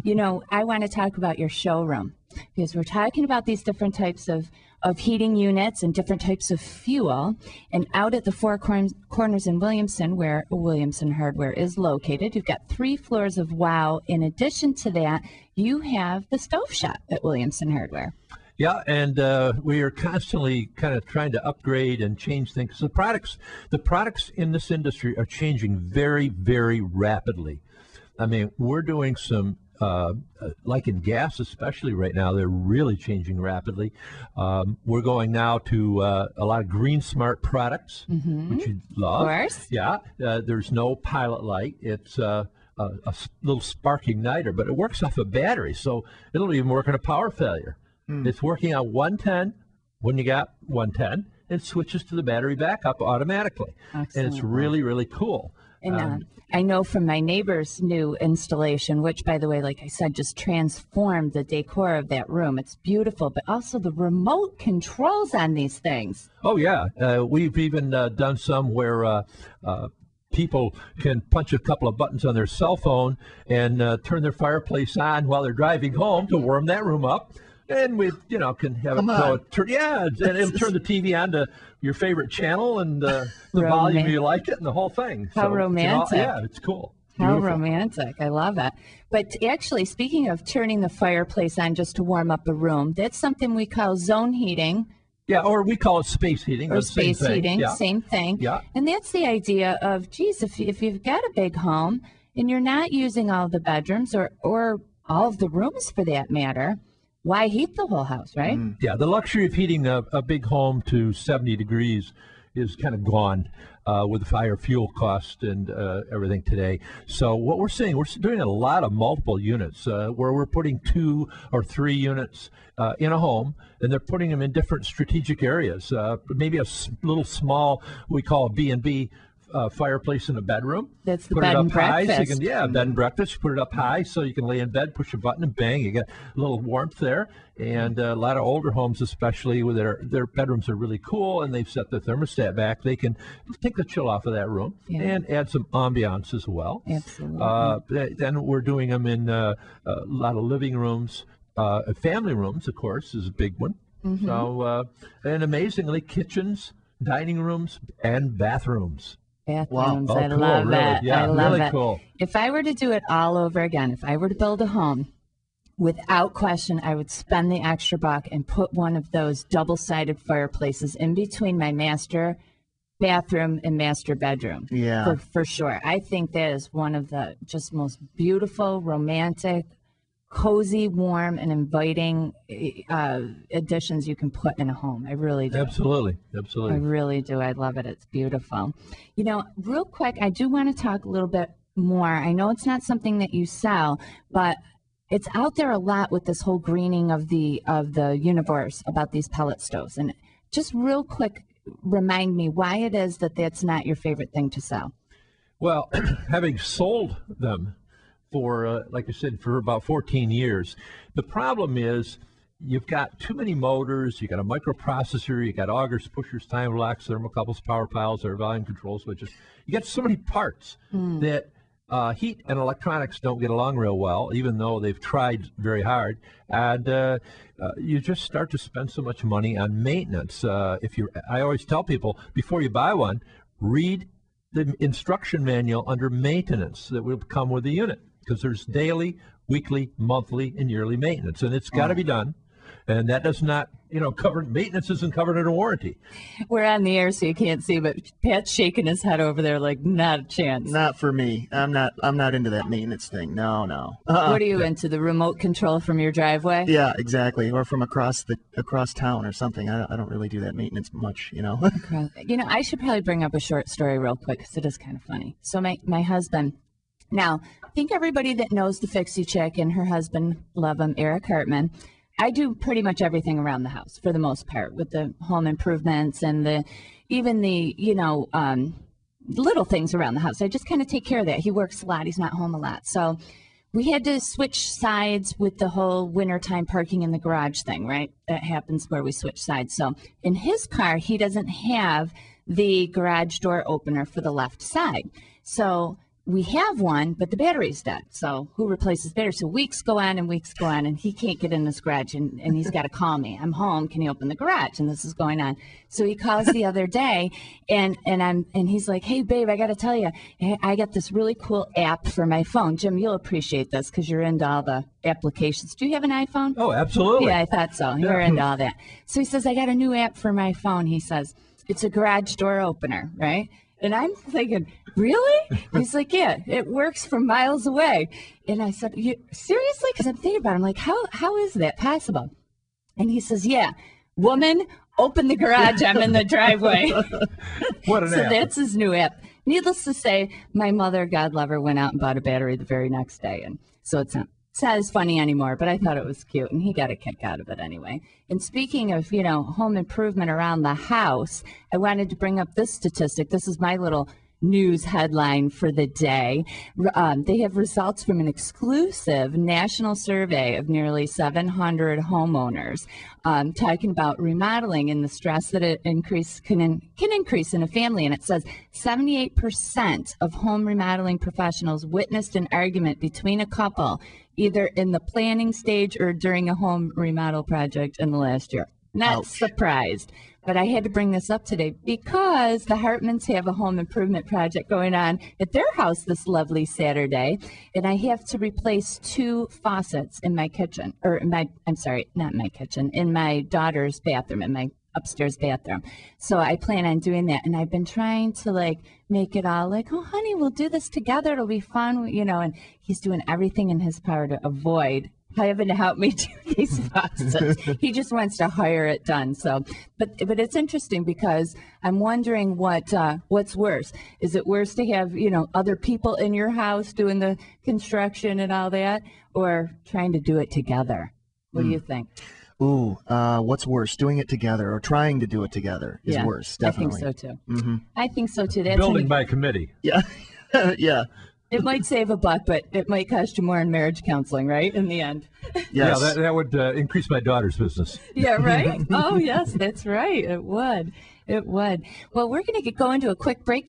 You know, I want to talk about your showroom because we're talking about these different types of heating units and different types of fuel. And out at the Four Corners in Williamson, where Williamson Hardware is located, you've got 3 floors of wow. In addition to that, you have the stove shop at Williamson Hardware. Yeah, and we are constantly kind of trying to upgrade and change things. The products in this industry are changing very, very rapidly. I mean, we're doing some, like in gas especially right now, they're really changing rapidly. We're going now to a lot of green smart products, which you love. Of course. Yeah, there's no pilot light. It's a little spark igniter, but it works off a battery, so it'll even work on a power failure. It's working on 110 when you got 110. It switches to the battery backup automatically. Excellent. And it's really, really cool. And I know from my neighbor's new installation, which, by the way, like I said, just transformed the decor of that room. It's beautiful, but also the remote controls on these things. Oh, yeah. We've even done some where people can punch a couple of buttons on their cell phone and turn their fireplace on while they're driving home to warm that room up. And we, can have and it'll turn the TV on to your favorite channel and the volume you like it and the whole thing. How romantic. It's cool. How romantic. I love it. But actually, speaking of turning the fireplace on just to warm up a room, that's something we call zone heating. Yeah, or we call it space heating. Or space heating, same thing. Yeah. And that's the idea of, geez, if you've got a big home and you're not using all the bedrooms or all of the rooms for that matter, why heat the whole house, right? Yeah, the luxury of heating a big home to 70 degrees is kind of gone with the higher fuel cost and everything today. So what we're seeing, we're doing a lot of multiple units where we're putting 2 or 3 units in a home, and they're putting them in different strategic areas. Maybe a little small, we call a B&B fireplace in a bedroom. That's the put bed it up and high, breakfast. so you can, bed and breakfast. You put it up high so you can lay in bed, push a button, and bang, you get a little warmth there. And a lot of older homes, especially, where their bedrooms are really cool and they've set the thermostat back, they can take the chill off of that room and add some ambiance as well. Absolutely. Then we're doing them in a lot of living rooms. Family rooms, of course, is a big one. So, and amazingly, kitchens, dining rooms, and bathrooms. Bathrooms, Wow. I Cool, love really. it. Yeah, I love really it. cool. If I were to do it all over again, if I were to build a home, without question, I would spend the extra buck and put one of those double-sided fireplaces in between my master bathroom and master bedroom. Yeah. For sure. I think that is one of the just most beautiful, romantic, cozy, warm, and inviting additions you can put in a home. I really do. Absolutely. I really do. I love it. It's beautiful. Real quick, I do want to talk a little bit more. I know it's not something that you sell, but it's out there a lot with this whole greening of the universe about these pellet stoves. And just real quick, remind me why it is that that's not your favorite thing to sell. Well, having sold them for, like I said, for about 14 years, the problem is you've got too many motors, you got a microprocessor, you got augers, pushers, time locks, thermocouples, power piles, or volume control switches. You got so many parts that heat and electronics don't get along real well, even though they've tried very hard. And you just start to spend so much money on maintenance. I always tell people, before you buy one, read the instruction manual under maintenance that will come with the unit, because there's daily, weekly, monthly, and yearly maintenance, and it's got to be done. And that does not, maintenance isn't covered under warranty. We're on the air, so you can't see, but Pat's shaking his head over there like not a chance. Not for me. I'm not into that maintenance thing. No. What are you into? The remote control from your driveway? Yeah, exactly. Or from across town or something. I don't really do that maintenance much. I should probably bring up a short story real quick because it is kind of funny. So my husband. Now, I think everybody that knows the Fixie Chick and her husband, love him, Eric Hartman. I do pretty much everything around the house for the most part, with the home improvements and even the little things around the house. I just kind of take care of that. He works a lot. He's not home a lot. So we had to switch sides with the whole wintertime parking in the garage thing, right? That happens where we switch sides. So in his car, he doesn't have the garage door opener for the left side. So we have one, but the battery's dead. So who replaces battery? So weeks go on and weeks go on, and he can't get in this garage, and he's got to call me. I'm home. Can you open the garage? And this is going on. So he calls the other day, and he's like, hey, babe, I got to tell you, I got this really cool app for my phone. Jim, you'll appreciate this because you're into all the applications. Do you have an iPhone? Oh, absolutely. Yeah, I thought so. You're into all that. So he says, I got a new app for my phone. He says, it's a garage door opener, right? And I'm thinking, really? He's like, yeah, it works from miles away. And I said, seriously? Because I'm thinking about it. I'm like, how is that possible? And he says, yeah, woman, open the garage. I'm in the driveway. What an So app. that's his new app. Needless to say, my mother, God love her, went out and bought a battery the very next day. And so it's not as funny anymore, but I thought it was cute, and he got a kick out of it anyway. And speaking of, home improvement around the house, I wanted to bring up this statistic. This is my little news headline for the day. They have results from an exclusive national survey of nearly 700 homeowners talking about remodeling and the stress that it can increase in a family. And it says 78% of home remodeling professionals witnessed an argument between a couple either in the planning stage or during a home remodel project in the last year. Not Ouch. Surprised. But I had to bring this up today because the Hartmans have a home improvement project going on at their house this lovely Saturday. And I have to replace 2 faucets in my kitchen, in my daughter's bathroom, in my upstairs bathroom. So I plan on doing that. And I've been trying to make it all oh, honey, we'll do this together. It'll be fun, and he's doing everything in his power to avoid having to help me do these faucets. He just wants to hire it done. So, but it's interesting because I'm wondering what's worse. Is it worse to have, other people in your house doing the construction and all that, or trying to do it together? What do you think? Ooh, what's worse, doing it together or trying to do it together is worse, definitely. I think so too. Mm-hmm. I think so too. That's Building by committee. Yeah, yeah. It might save a buck, but it might cost you more in marriage counseling, right? In the end. Yes. Yeah, that would increase my daughter's business. Yeah, right? Oh, yes, that's right. It would. It would. Well, we're going to go into a quick break